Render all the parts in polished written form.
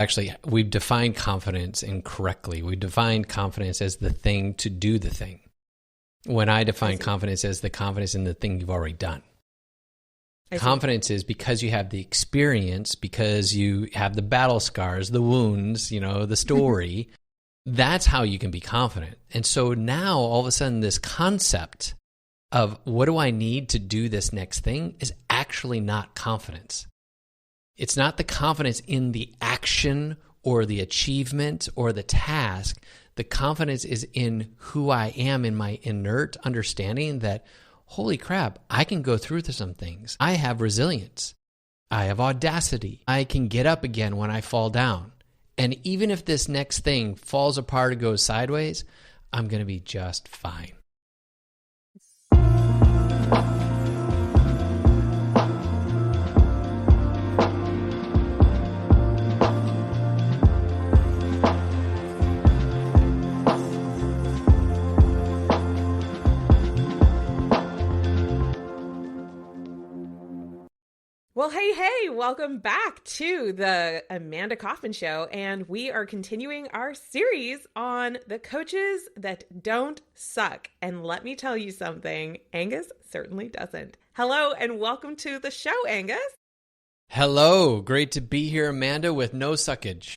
Actually, we've defined confidence incorrectly. We defined confidence as the thing to do the thing. When I define confidence as the confidence in the thing you've already done. Confidence is because you have the experience, because you have the battle scars, the wounds, the story. That's how you can be confident. And so now all of a sudden this concept of what do I need to do this next thing is actually not confidence. It's not the confidence in the action or the achievement or the task. The confidence is in who I am, in my inert understanding that, holy crap, I can go through some things. I have resilience. I have audacity. I can get up again when I fall down. And even if this next thing falls apart or goes sideways, I'm going to be just fine. Well, hey, welcome back to the Amanda Kaufman Show, and we are continuing our series on the coaches that don't suck. And let me tell you something, Angus certainly doesn't. Hello, and welcome to the show, Angus. Hello, great to be here, Amanda, with no suckage.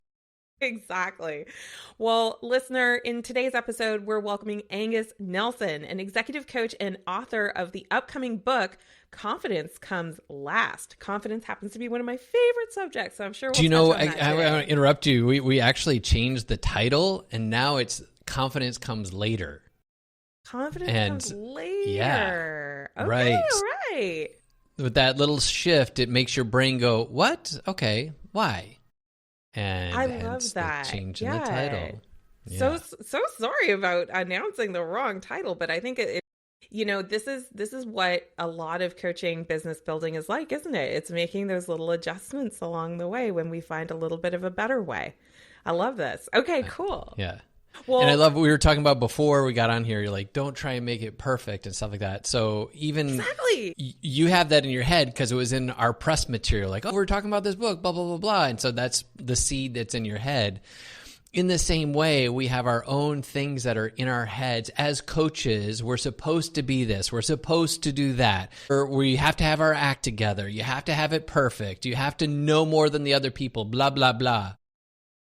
Exactly. Well, listener, in today's episode, we're welcoming Angus Nelson, an executive coach and author of the upcoming book, Confidence Comes Last. Confidence happens to be one of my favorite subjects, so I'm sure we'll Do you know, touch on that I today. want to interrupt you. We actually changed the title, and now it's Confidence Comes Later. Confidence comes later. Yeah, okay, right. All right. With that little shift, it makes your brain go, what? Okay, why? And I love that. The change in the title. Yeah. So sorry about announcing the wrong title, but I think this is what a lot of coaching business building is like, isn't it? It's making those little adjustments along the way when we find a little bit of a better way. I love this. Okay, cool. Yeah. Well, and I love what we were talking about before we got on here. You're like, don't try and make it perfect and stuff like that. So even exactly. You have that in your head because it was in our press material. Like, oh, we're talking about this book, blah, blah, blah, blah. And so that's the seed that's in your head. In the same way, we have our own things that are in our heads. As coaches, we're supposed to be this. We're supposed to do that. Or we have to have our act together. You have to have it perfect. You have to know more than the other people, blah, blah, blah.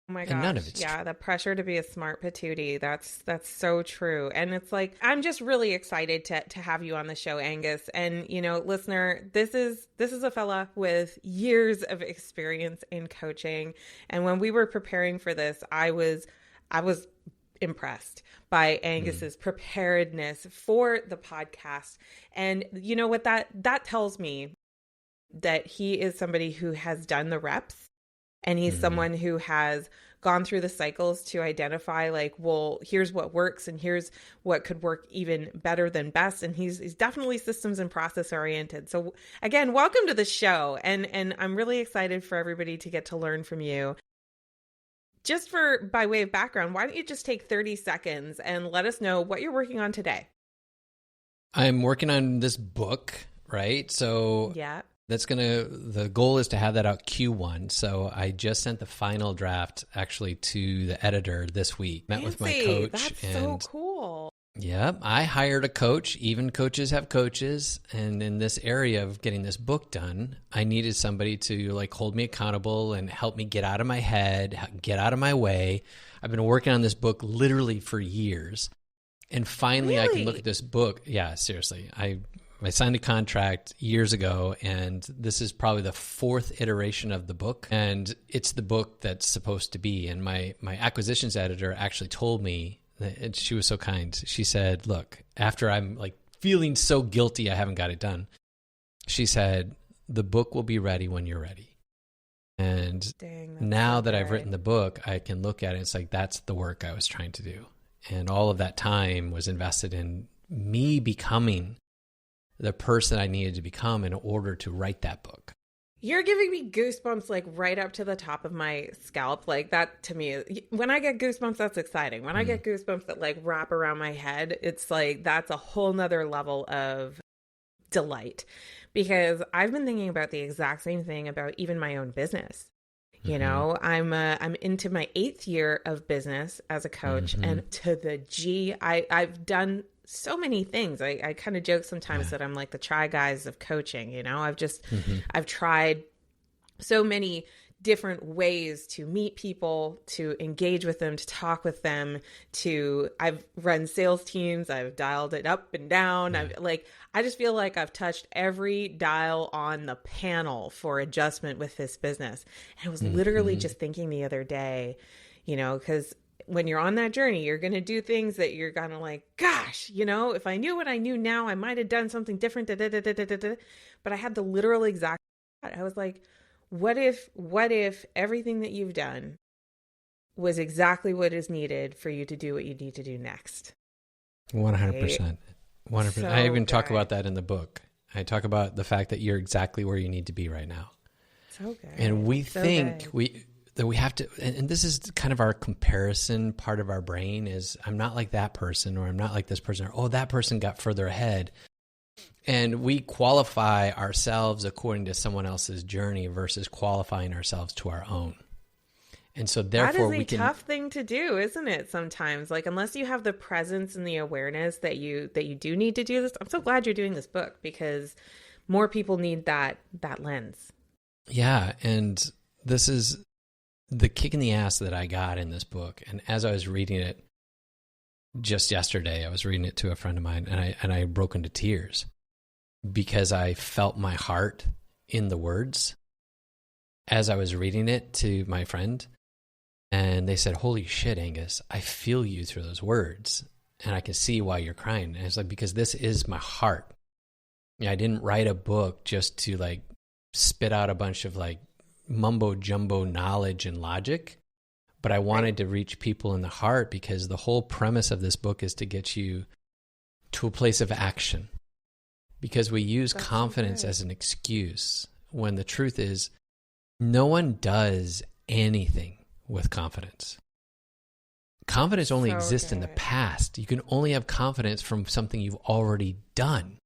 Oh my gosh. And none of it's true. true. The pressure to be a smart patootie. That's so true. And it's like, I'm just really excited to have you on the show, Angus. And, listener, this is a fella with years of experience in coaching. And when we were preparing for this, I was impressed by Angus's preparedness for the podcast. And you know what that tells me? That he is somebody who has done the reps. And he's someone who has gone through the cycles to identify like, well, here's what works and here's what could work even better than best. And he's definitely systems and process oriented. So again, welcome to the show. And I'm really excited for everybody to get to learn from you. Just by way of background, why don't you just take 30 seconds and let us know what you're working on today? I'm working on this book, right? So yeah. The goal is to have that out Q1. So I just sent the final draft actually to the editor this week. Met with my coach. That's so cool. Yeah, I hired a coach. Even coaches have coaches. And in this area of getting this book done, I needed somebody to like hold me accountable and help me get out of my head, get out of my way. I've been working on this book literally for years. And finally I can look at this book. Yeah, seriously. I signed a contract years ago, and this is probably the fourth iteration of the book. And it's the book that's supposed to be. And my acquisitions editor actually told me, and she was so kind. She said, look, after I'm like feeling so guilty I haven't got it done, she said, the book will be ready when you're ready. And now that I've written the book, I can look at it. It's like, that's the work I was trying to do. And all of that time was invested in me becoming the person I needed to become in order to write that book. You're giving me goosebumps like right up to the top of my scalp. Like that to me, when I get goosebumps, that's exciting. When I get goosebumps that like wrap around my head, it's like, that's a whole nother level of delight, because I've been thinking about the exact same thing about even my own business. You know, I'm into my 8th year of business as a coach, and to the G, I've done so many things. I kind of joke sometimes that I'm like the Try Guys of coaching. You know, I've tried so many different ways to meet people, to engage with them, to talk with them, I've run sales teams, I've dialed it up and down. I just feel like I've touched every dial on the panel for adjustment with this business. And I was literally just thinking the other day, you know, because when you're on that journey, you're going to do things that you're going to like, gosh, you know, if I knew what I knew now, I might have done something different. But I had the literal exact thought. I was like, what if everything that you've done was exactly what is needed for you to do what you need to do next? 100%. 100%. So I even talk good. about that in the book. I talk about the fact that you're exactly where you need to be right now. So good. And we So think good. that we have to, and this is kind of our comparison part of our brain is, I'm not like that person, or I'm not like this person, or, oh, that person got further ahead. And we qualify ourselves according to someone else's journey versus qualifying ourselves to our own. And so therefore that is a tough thing to do, isn't it? Sometimes, like, unless you have the presence and the awareness that you do need to do this. I'm so glad you're doing this book, because more people need that lens. Yeah. And this is the kick in the ass that I got in this book. And as I was reading it just yesterday, I was reading it to a friend of mine, and I broke into tears because I felt my heart in the words as I was reading it to my friend. And they said, holy shit, Angus, I feel you through those words. And I can see why you're crying. And it's like, because this is my heart. I didn't write a book just to like spit out a bunch of like mumbo jumbo knowledge and logic, but I wanted to reach people in the heart, because the whole premise of this book is to get you to a place of action, because we use confidence as an excuse when the truth is no one does anything with confidence. Confidence only exists in the past. You can only have confidence from something you've already done.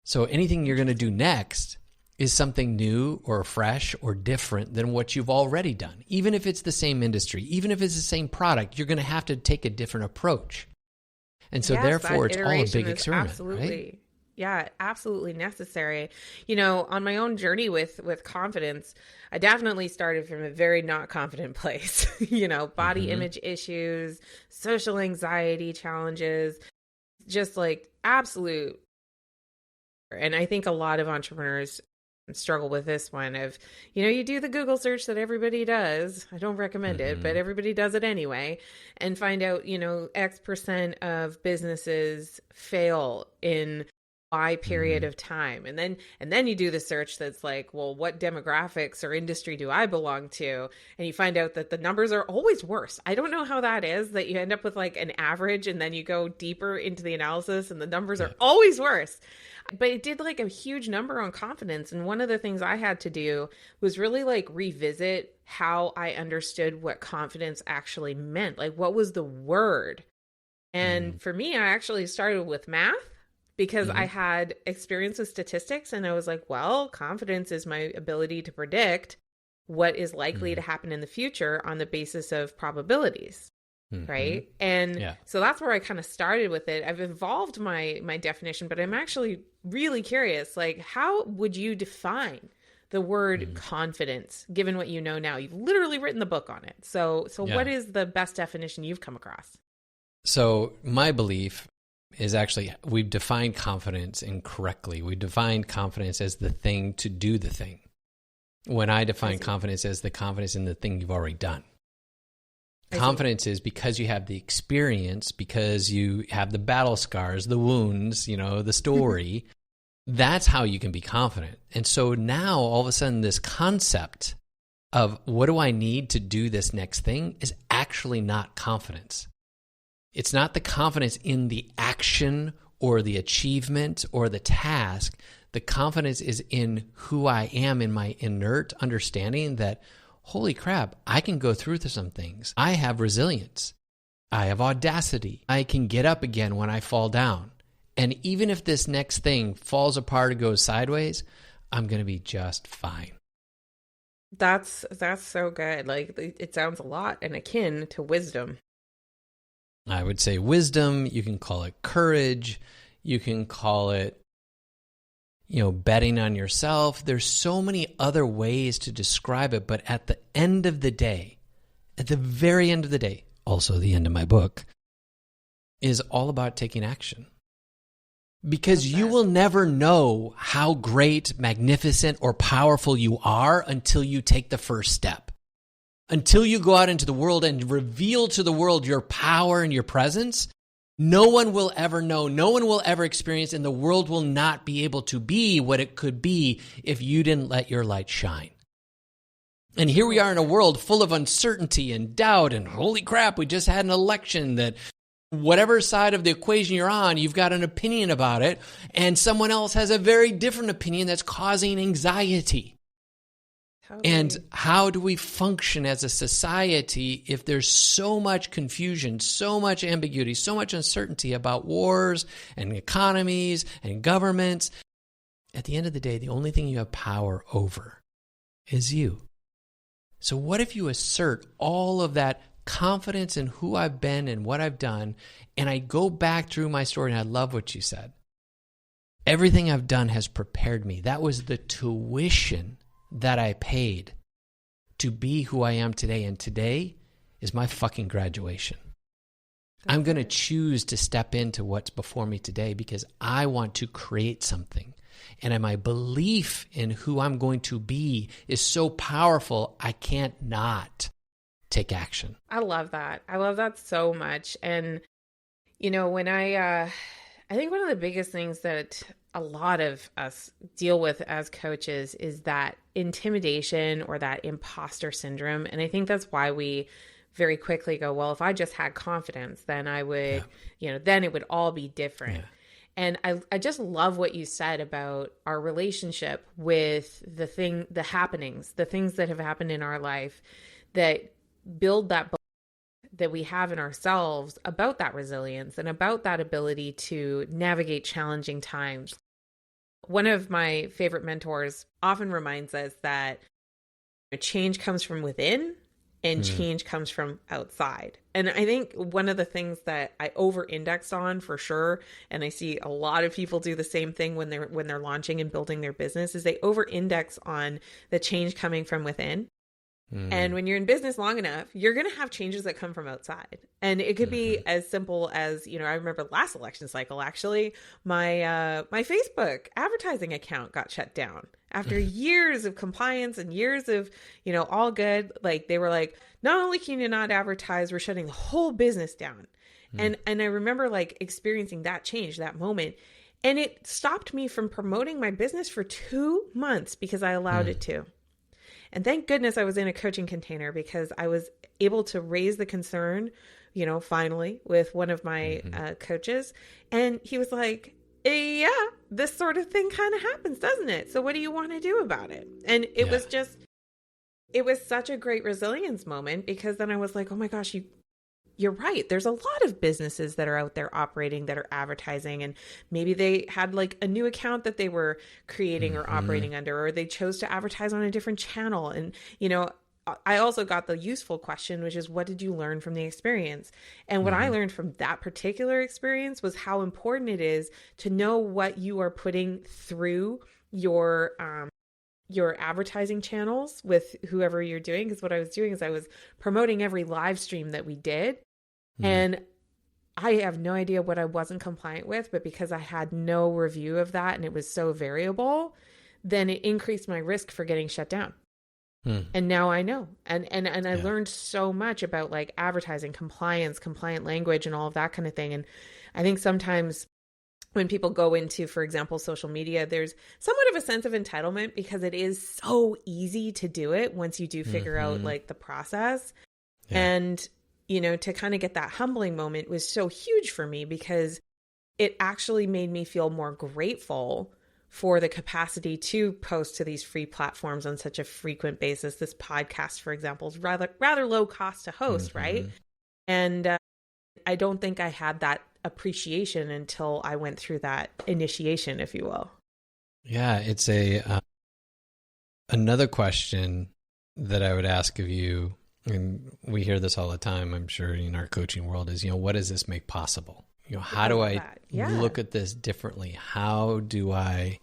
So anything you're going to do next is something new or fresh or different than what you've already done. Even if it's the same industry, even if it's the same product, you're going to have to take a different approach. And so therefore it's all a big experiment, right? Yeah, absolutely necessary. You know, on my own journey with confidence, I definitely started from a very not confident place. You know, body image issues, social anxiety challenges, just like absolute. And I think a lot of entrepreneurs struggle with this one of, you know, you do the Google search that everybody does. I don't recommend it, but everybody does it anyway, and find out, you know, X% of businesses fail in Y period of time. And then you do the search that's like, well, what demographics or industry do I belong to? And you find out that the numbers are always worse. I don't know how that is, that you end up with like an average, and then you go deeper into the analysis and the numbers are always worse. But it did like a huge number on confidence. And one of the things I had to do was really like revisit how I understood what confidence actually meant. Like, what was the word? And for me, I actually started with math, because I had experience with statistics, and I was like, well, confidence is my ability to predict what is likely to happen in the future on the basis of probabilities. Right. And so that's where I kind of started with it. I've evolved my definition, but I'm actually really curious, like, how would you define the word confidence, given what you know now? You've literally written the book on it. So what is the best definition you've come across? So my belief is actually we've defined confidence incorrectly. We defined confidence as the thing to do the thing, when I define confidence as the confidence in the thing you've already done. Confidence is because you have the experience, because you have the battle scars, the wounds, you know, the story. That's how you can be confident. And so now all of a sudden this concept of what do I need to do this next thing is actually not confidence. It's not the confidence in the action or the achievement or the task. The confidence is in who I am, in my inert understanding that, holy crap, I can go through some things. I have resilience. I have audacity. I can get up again when I fall down. And even if this next thing falls apart or goes sideways, I'm going to be just fine. That's so good. Like it sounds a lot and akin to wisdom. I would say wisdom. You can call it courage. You can call it, betting on yourself. There's so many other ways to describe it. But at the end of the day, at the very end of the day, also the end of my book, is all about taking action. Because you will never know how great, magnificent, or powerful you are until you take the first step. Until you go out into the world and reveal to the world your power and your presence, no one will ever know, no one will ever experience, and the world will not be able to be what it could be if you didn't let your light shine. And here we are in a world full of uncertainty and doubt, and holy crap, we just had an election that whatever side of the equation you're on, you've got an opinion about it, and someone else has a very different opinion that's causing anxiety. And how do we function as a society if there's so much confusion, so much ambiguity, so much uncertainty about wars and economies and governments? At the end of the day, the only thing you have power over is you. So what if you assert all of that confidence in who I've been and what I've done, and I go back through my story, and I love what you said. Everything I've done has prepared me. That was the tuition that I paid to be who I am today, and today is my fucking graduation. I'm going to choose to step into what's before me today because I want to create something. And my belief in who I'm going to be is so powerful, I can't not take action. I love that. I love that so much. And, when I think one of the biggest things that a lot of us deal with as coaches is that intimidation or that imposter syndrome. And I think that's why we very quickly go, well, if I just had confidence, then I would, then it would all be different. Yeah. And I just love what you said about our relationship with the happenings, the things that have happened in our life that build that belief that we have in ourselves about that resilience and about that ability to navigate challenging times. One of my favorite mentors often reminds us that change comes from within and change comes from outside. And I think one of the things that I over-index on for sure, and I see a lot of people do the same thing when they're launching and building their business, is they over-index on the change coming from within. And when you're in business long enough, you're going to have changes that come from outside. And it could be as simple as, I remember last election cycle, actually, my Facebook advertising account got shut down after years of compliance and years of, all good. Like they were like, not only can you not advertise, we're shutting the whole business down. And I remember like experiencing that change, that moment. And it stopped me from promoting my business for 2 months because I allowed it to. And thank goodness I was in a coaching container because I was able to raise the concern, finally with one of my coaches. And he was like, yeah, this sort of thing kind of happens, doesn't it? So what do you want to do about it? And it was such a great resilience moment because then I was like, oh my gosh, you're right. There's a lot of businesses that are out there operating that are advertising, and maybe they had like a new account that they were creating or operating under, or they chose to advertise on a different channel. And, I also got the useful question, which is, what did you learn from the experience? And what I learned from that particular experience was how important it is to know what you are putting through your advertising channels with whoever you're doing. Because what I was doing is I was promoting every live stream that we did. And I have no idea what I wasn't compliant with, but because I had no review of that and it was so variable, then it increased my risk for getting shut down. And now I know. And I learned so much about like advertising, compliance, compliant language, and all of that kind of thing. And I think sometimes when people go into, for example, social media, there's somewhat of a sense of entitlement because it is so easy to do it once you do figure out like the process. And, to kind of get that humbling moment was so huge for me because it actually made me feel more grateful for the capacity to post to these free platforms on such a frequent basis. This podcast, for example, is rather low cost to host, right? And I don't think I had that appreciation until I went through that initiation, if you will. Yeah, it's another question that I would ask of you, and we hear this all the time, I'm sure, in our coaching world, is, what does this make possible? How do I look at this differently? How do I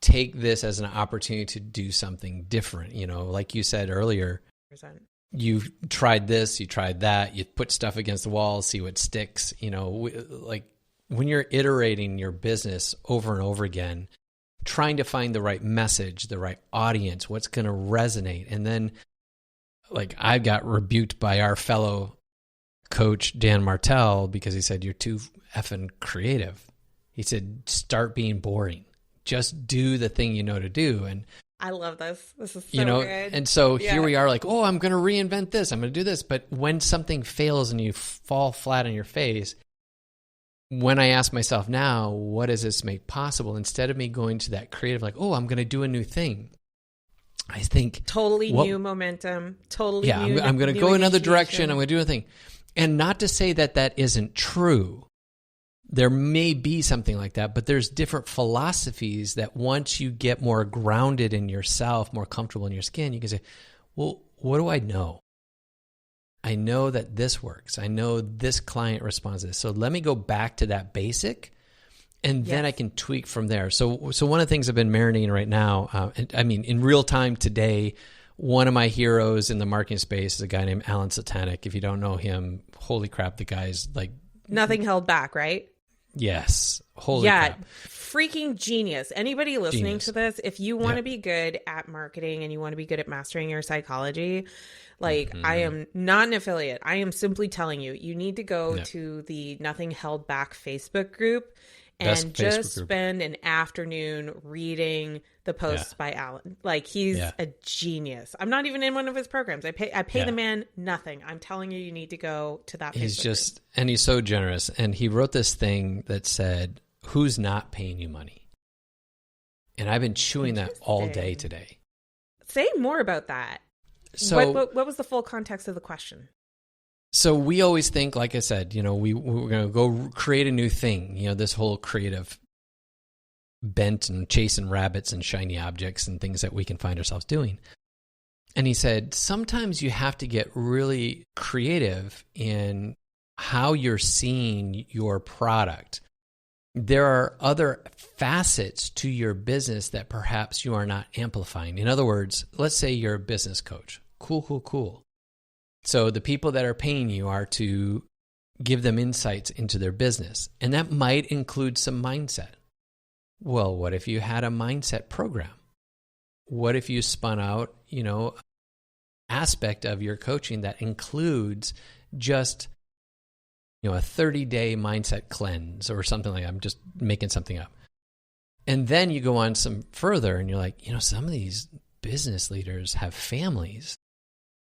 take this as an opportunity to do something different? Like you said earlier, 100%. You've tried this, you tried that, you put stuff against the wall, see what sticks. Like when you're iterating your business over and over again, trying to find the right message, the right audience, what's going to resonate. And then, like, I got rebuked by our fellow coach, Dan Martell, because he said, you're too effing creative. He said, start being boring. Just do the thing you know to do. And I love this. This is so good. And so here we are, like, oh, I'm going to reinvent this. I'm going to do this. But when something fails and you fall flat on your face, when I ask myself now, what does this make possible? Instead of me going to that creative, like, oh, I'm going to do a new thing, I think totally new momentum. Totally new. I'm going to go another direction. I'm going to do a thing. And not to say that that isn't true. There may be something like that, but there's different philosophies that once you get more grounded in yourself, more comfortable in your skin, you can say, well, what do I know? I know that this works. I know this client responds to this. So let me go back to that basic, and then I can tweak from there. So one of the things I've been marinating right now, in real time today, one of my heroes in the marketing space is a guy named Alan Satanic. If you don't know him, holy crap, the guy's like... Nothing held back, right? Yes. Holy crap. Freaking genius. Anybody listening to this, if you want to be good at marketing and you want to be good at mastering your psychology, like, I am not an affiliate. I am simply telling you, you need to go to the Nothing Held Back Facebook group and just spend an afternoon reading the posts by Alan. Like, he's a genius. I'm not even in one of his programs. I pay the man nothing. I'm telling you, you need to go to that. He's just, and he's so generous. And he wrote this thing that said, who's not paying you money? And I've been chewing that all day today. Say more about that. So what was the full context of the question? So we always think, like I said, we're going to go create a new thing, this whole creative bent and chasing rabbits and shiny objects and things that we can find ourselves doing. And he said, sometimes you have to get really creative in how you're seeing your product. There are other facets to your business that perhaps you are not amplifying. In other words, let's say you're a business coach. Cool. So the people that are paying you are to give them insights into their business. And that might include some mindset. Well, what if you had a mindset program? What if you spun out, aspect of your coaching that includes just, a 30-day mindset cleanse or something like that? I'm just making something up. And then you go on some further and you're like, some of these business leaders have families.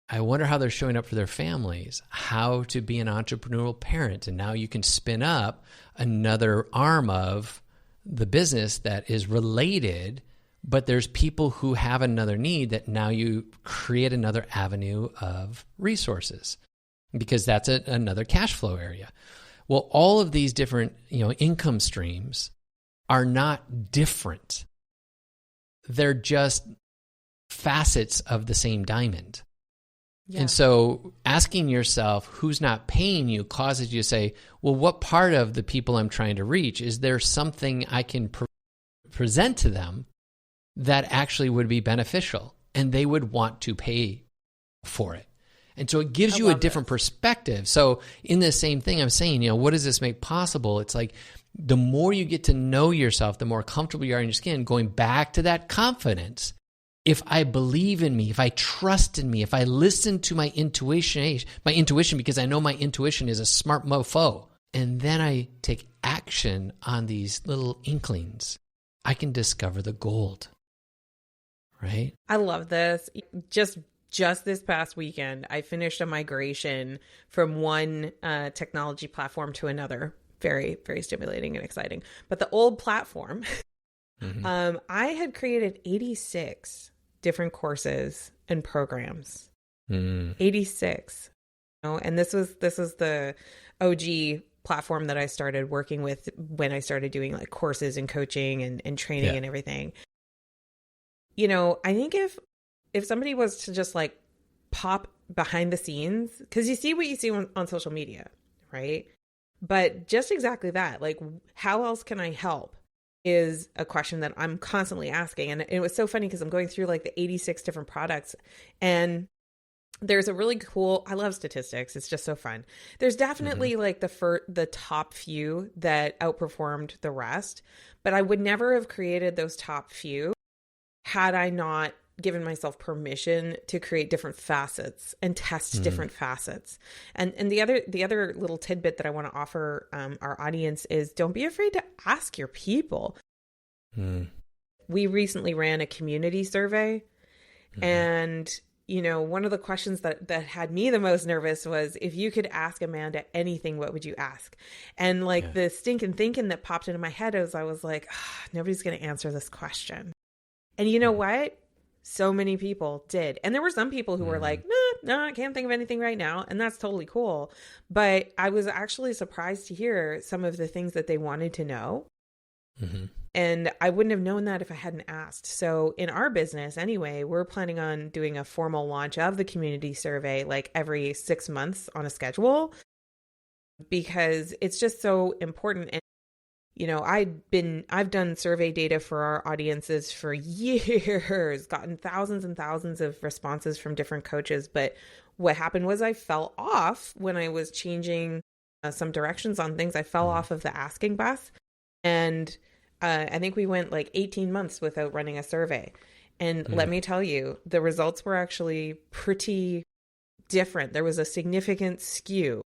I wonder how they're showing up for their families, how to be an entrepreneurial parent. And now you can spin up another arm of the business that is related, but there's people who have another need that now you create another avenue of resources because that's another cash flow area. Well, all of these different, income streams are not different. They're just facets of the same diamond. Yeah. And so asking yourself who's not paying you causes you to say, well, what part of the people I'm trying to reach, is there something I can present to them that actually would be beneficial and they would want to pay for it? And so it gives you a different perspective. So in this same thing, I'm saying, what does this make possible? It's like the more you get to know yourself, the more comfortable you are in your skin, going back to that confidence. If I believe in me, if I trust in me, if I listen to my intuition because I know my intuition is a smart mofo, and then I take action on these little inklings, I can discover the gold, right? I love this. Just this past weekend, I finished a migration from one technology platform to another. Very, very stimulating and exciting. But the old platform, I had created 86 different courses and programs. 86. And this was the OG platform that I started working with when I started doing like courses and coaching and training and everything. I think if somebody was to just like pop behind the scenes, because you see what you see on social media, right? But just exactly that, like, how else can I help is a question that I'm constantly asking. And it was so funny because I'm going through like the 86 different products, and there's a really cool, I love statistics. It's just so fun. There's definitely like the top few that outperformed the rest, but I would never have created those top few had I not given myself permission to create different facets and test different facets. And the other little tidbit that I want to offer our audience is, don't be afraid to ask your people. We recently ran a community survey, and you know, one of the questions that had me the most nervous was, if you could ask Amanda anything, what would you ask? And like the stinking thinking that popped into my head as I was like, nobody's going to answer this question. And you know what? So many people did. And there were some people who were like, no, I can't think of anything right now. And that's totally cool. But I was actually surprised to hear some of the things that they wanted to know. And I wouldn't have known that if I hadn't asked. So in our business anyway, we're planning on doing a formal launch of the community survey like every 6 months on a schedule, because it's just so important. And you know, I've done survey data for our audiences for years, gotten thousands and thousands of responses from different coaches. But what happened was I fell off when I was changing some directions on things. I fell off of the asking bus. And I think we went like 18 months without running a survey. And let me tell you, the results were actually pretty different. There was a significant skew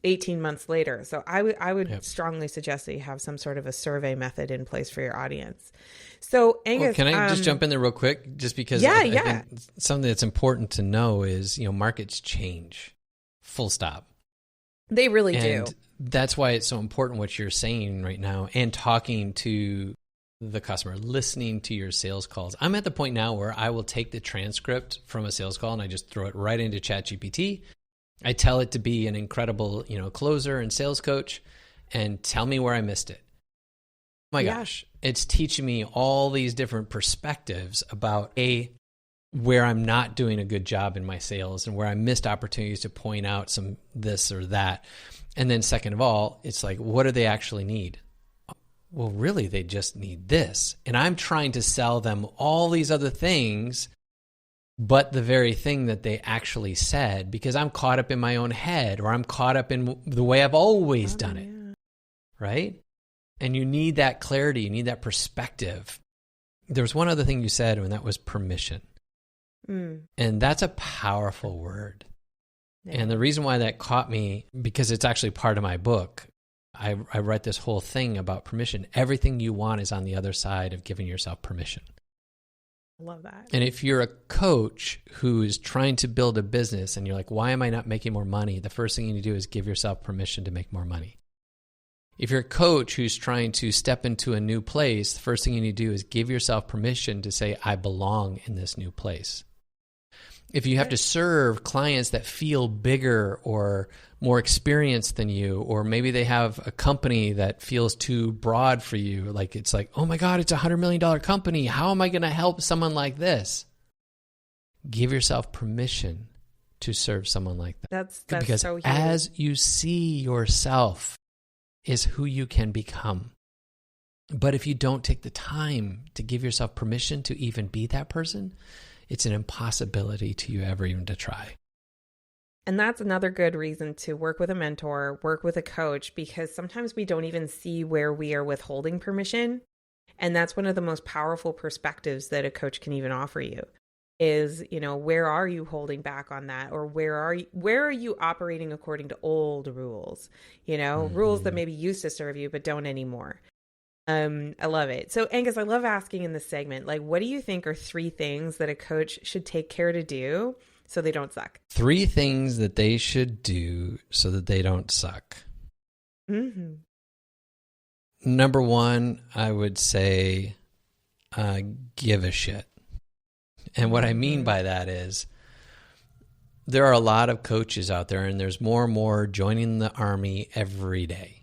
18 months later. So I would strongly suggest that you have some sort of a survey method in place for your audience. So Angus, can I just jump in there real quick? Just because I think something that's important to know is, you know, markets change, full stop. They really do. That's why it's so important what you're saying right now, and talking to the customer, listening to your sales calls. I'm at the point now where I will take the transcript from a sales call and I just throw it right into ChatGPT. I tell it to be an incredible, you know, closer and sales coach, and tell me where I missed it. Oh my gosh, it's teaching me all these different perspectives about where I'm not doing a good job in my sales and where I missed opportunities to point out some this or that. And then second of all, it's like, what do they actually need? Well, really, they just need this. And I'm trying to sell them all these other things, but the very thing that they actually said, because I'm caught up in my own head, or I'm caught up in the way I've always done it, right? And you need that clarity, you need that perspective. There was one other thing you said, and that was permission. And that's a powerful word. And the reason why that caught me, because it's actually part of my book. I write this whole thing about permission. Everything you want is on the other side of giving yourself permission. I love that. And if you're a coach who is trying to build a business and you're like, why am I not making more money? The first thing you need to do is give yourself permission to make more money. If you're a coach who's trying to step into a new place, the first thing you need to do is give yourself permission to say, I belong in this new place. If you have to serve clients that feel bigger or more experienced than you, or maybe they have a company that feels too broad for you, like it's like, oh my God, it's $100 million company. How am I going to help someone like this? Give yourself permission to serve someone like that. That's because so huge. As you see yourself is who you can become. But if you don't take the time to give yourself permission to even be that person, it's an impossibility to you ever even to try. And that's another good reason to work with a mentor, work with a coach, because sometimes we don't even see where we are withholding permission. And that's one of the most powerful perspectives that a coach can even offer you is, you know, where are you holding back on that? Or where are you operating according to old rules, you know, rules that maybe used to serve you, but don't anymore. I love it. So Angus, I love asking in this segment, like, what do you think are 3 things that a coach should take care to do so they don't suck? 3 things that they should do so that they don't suck. Number 1, I would say, give a shit. And what I mean by that is there are a lot of coaches out there, and there's more and more joining the army every day.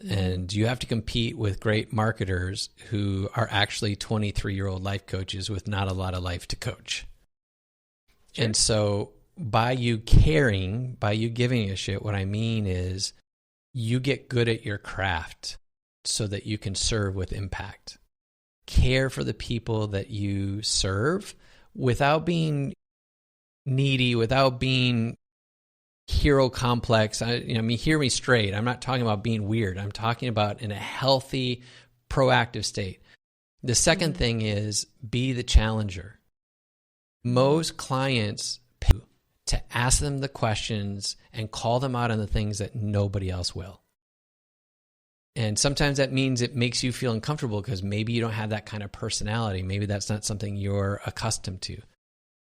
And you have to compete with great marketers who are actually 23-year-old life coaches with not a lot of life to coach. Sure. And so by you caring, by you giving a shit, what I mean is you get good at your craft so that you can serve with impact. Care for the people that you serve without being needy, without being hero complex. Hear me straight. I'm not talking about being weird. I'm talking about in a healthy, proactive state. The second thing is be the challenger. Most clients pay to ask them the questions and call them out on the things that nobody else will. And sometimes that means it makes you feel uncomfortable because maybe you don't have that kind of personality. Maybe that's not something you're accustomed to.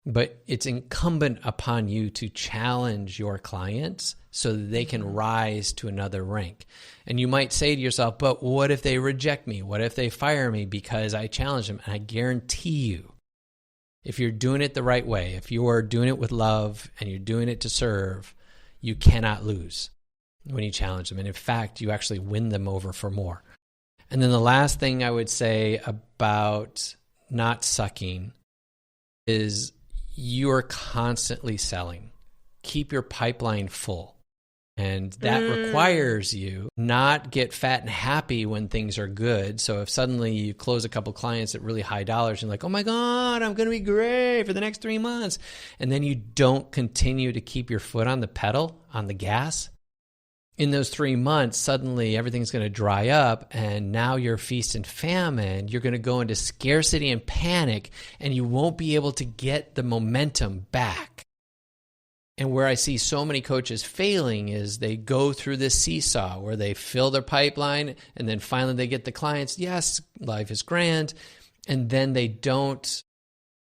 But it's incumbent upon you to challenge your clients so that they can rise to another rank. And you might say to yourself, but what if they reject me? What if they fire me because I challenge them? And I guarantee you, if you're doing it the right way, if you are doing it with love and you're doing it to serve, you cannot lose when you challenge them. And in fact, you actually win them over for more. And then the last thing I would say about not sucking is you are constantly selling. Keep your pipeline full. And that requires you not get fat and happy when things are good. So if suddenly you close a couple clients at really high dollars and you're like, oh my God, I'm going to be great for the next 3 months. And then you don't continue to keep your foot on the pedal, on the gas. In those 3 months, suddenly everything's going to dry up and now you're feast and famine. You're going to go into scarcity and panic and you won't be able to get the momentum back. And where I see so many coaches failing is they go through this seesaw where they fill their pipeline and then finally they get the clients. Yes, life is grand. And then they don't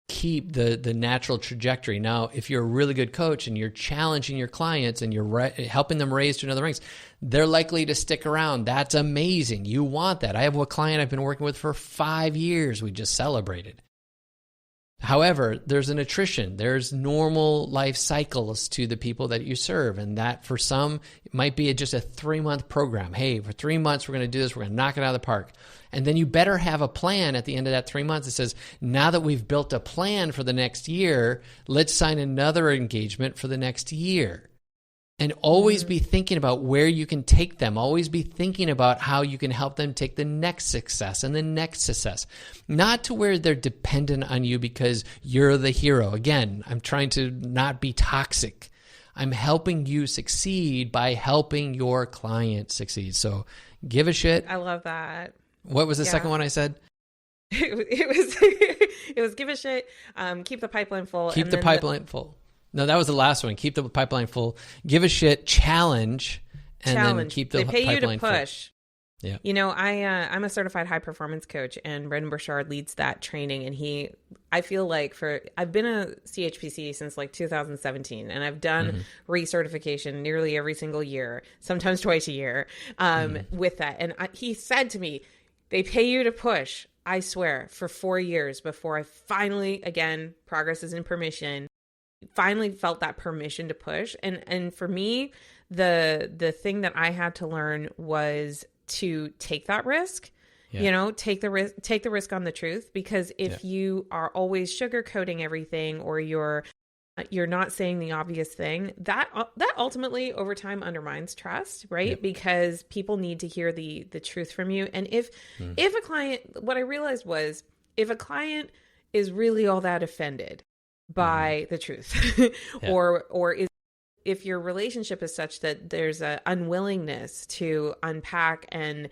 keep the natural trajectory. Now, if you're a really good coach and you're challenging your clients and you're helping them raise to another ranks, they're likely to stick around. That's amazing. You want that. I have a client I've been working with for 5 years. We just celebrated. However, there's an attrition. There's normal life cycles to the people that you serve. And that for some, it might be just a 3-month program. Hey, for 3 months, we're going to do this. We're going to knock it out of the park. And then you better have a plan at the end of that 3 months that says, now that we've built a plan for the next year, let's sign another engagement for the next year. And always be thinking about where you can take them. Always be thinking about how you can help them take the next success and the next success. Not to where they're dependent on you because you're the hero. Again, I'm trying to not be toxic. I'm helping you succeed by helping your client succeed. So give a shit. I love that. What was the second one I said? It was give a shit. Keep the pipeline full. Keep the pipeline full. No, that was the last one. Keep the pipeline full. Give a shit. Challenge. And then keep the pipeline full. They pay you to push. Full. Yeah. You know, I'm a certified high performance coach, and Brendan Burchard leads that training. And I feel like I've been a CHPC since like 2017, and I've done recertification nearly every single year, sometimes twice a year, with that. And he said to me, they pay you to push, I swear, for 4 years before I finally, again, progress is in permission, finally felt that permission to push. And for me, the thing that I had to learn was to take that risk. Yeah. Take the risk on the truth, because if you are always sugarcoating everything, or you're not saying the obvious thing, that ultimately over time undermines trust, right? Yep. Because people need to hear the truth from you. And if a client, what I realized was, if a client is really all that offended by the truth, or if your relationship is such that there's a unwillingness to unpack and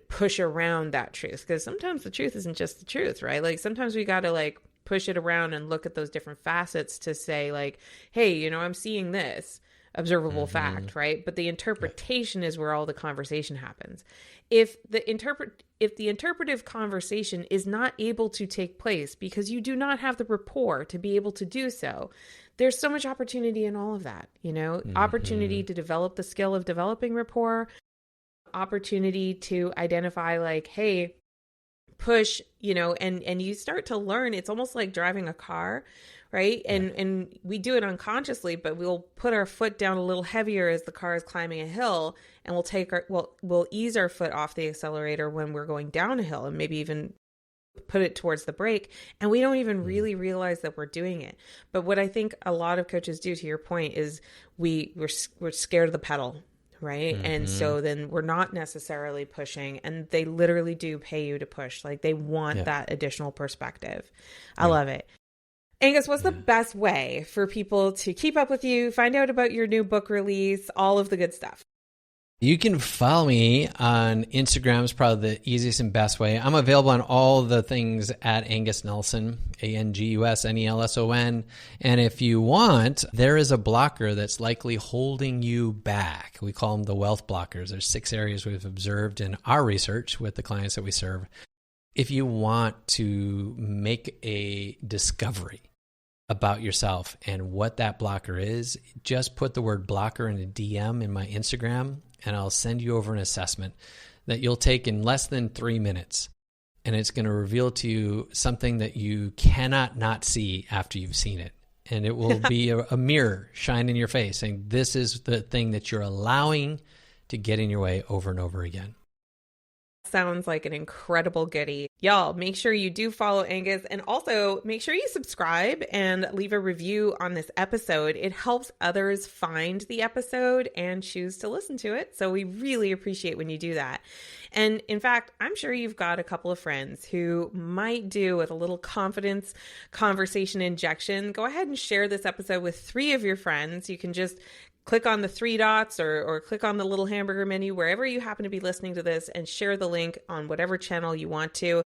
push around that truth, because sometimes the truth isn't just the truth, right? Like sometimes we got to like push it around and look at those different facets to say like, hey, I'm seeing this observable fact, right? But the interpretation is where all the conversation happens. If the interpretive conversation is not able to take place because you do not have the rapport to be able to do so, there's so much opportunity in all of that, opportunity to develop the skill of developing rapport, opportunity to identify like, hey, push, and you start to learn. It's almost like driving a car right? And we do it unconsciously, but we'll put our foot down a little heavier as the car is climbing a hill, and we'll ease our foot off the accelerator when we're going down a hill, and maybe even put it towards the brake, and we don't even really realize that we're doing it. But what I think a lot of coaches do, to your point, is we're scared of the pedal, right? And so then we're not necessarily pushing, and they literally do pay you to push. Like, they want that additional perspective. I love it. Angus, what's the best way for people to keep up with you, find out about your new book release, all of the good stuff? You can follow me on Instagram. Is probably the easiest and best way. I'm available on all the things at Angus Nelson, ANGUSNELSON. And if you want, there is a blocker that's likely holding you back. We call them the wealth blockers. There's 6 areas we've observed in our research with the clients that we serve. If you want to make a discovery about yourself and what that blocker is, just put the word blocker in a DM in my Instagram, and I'll send you over an assessment that you'll take in less than 3 minutes. And it's going to reveal to you something that you cannot not see after you've seen it. And it will be a mirror shine in your face saying, this is the thing that you're allowing to get in your way over and over again. Sounds like an incredible goodie. Y'all, make sure you do follow Angus, and also make sure you subscribe and leave a review on this episode. It helps others find the episode and choose to listen to it. So we really appreciate when you do that. And in fact, I'm sure you've got a couple of friends who might do with a little confidence conversation injection. Go ahead and share this episode with 3 of your friends. You can just click on the 3 dots or click on the little hamburger menu wherever you happen to be listening to this, and share the link on whatever channel you want to.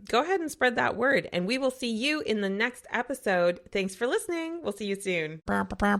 Go ahead and spread that word, and we will see you in the next episode. Thanks for listening. We'll see you soon.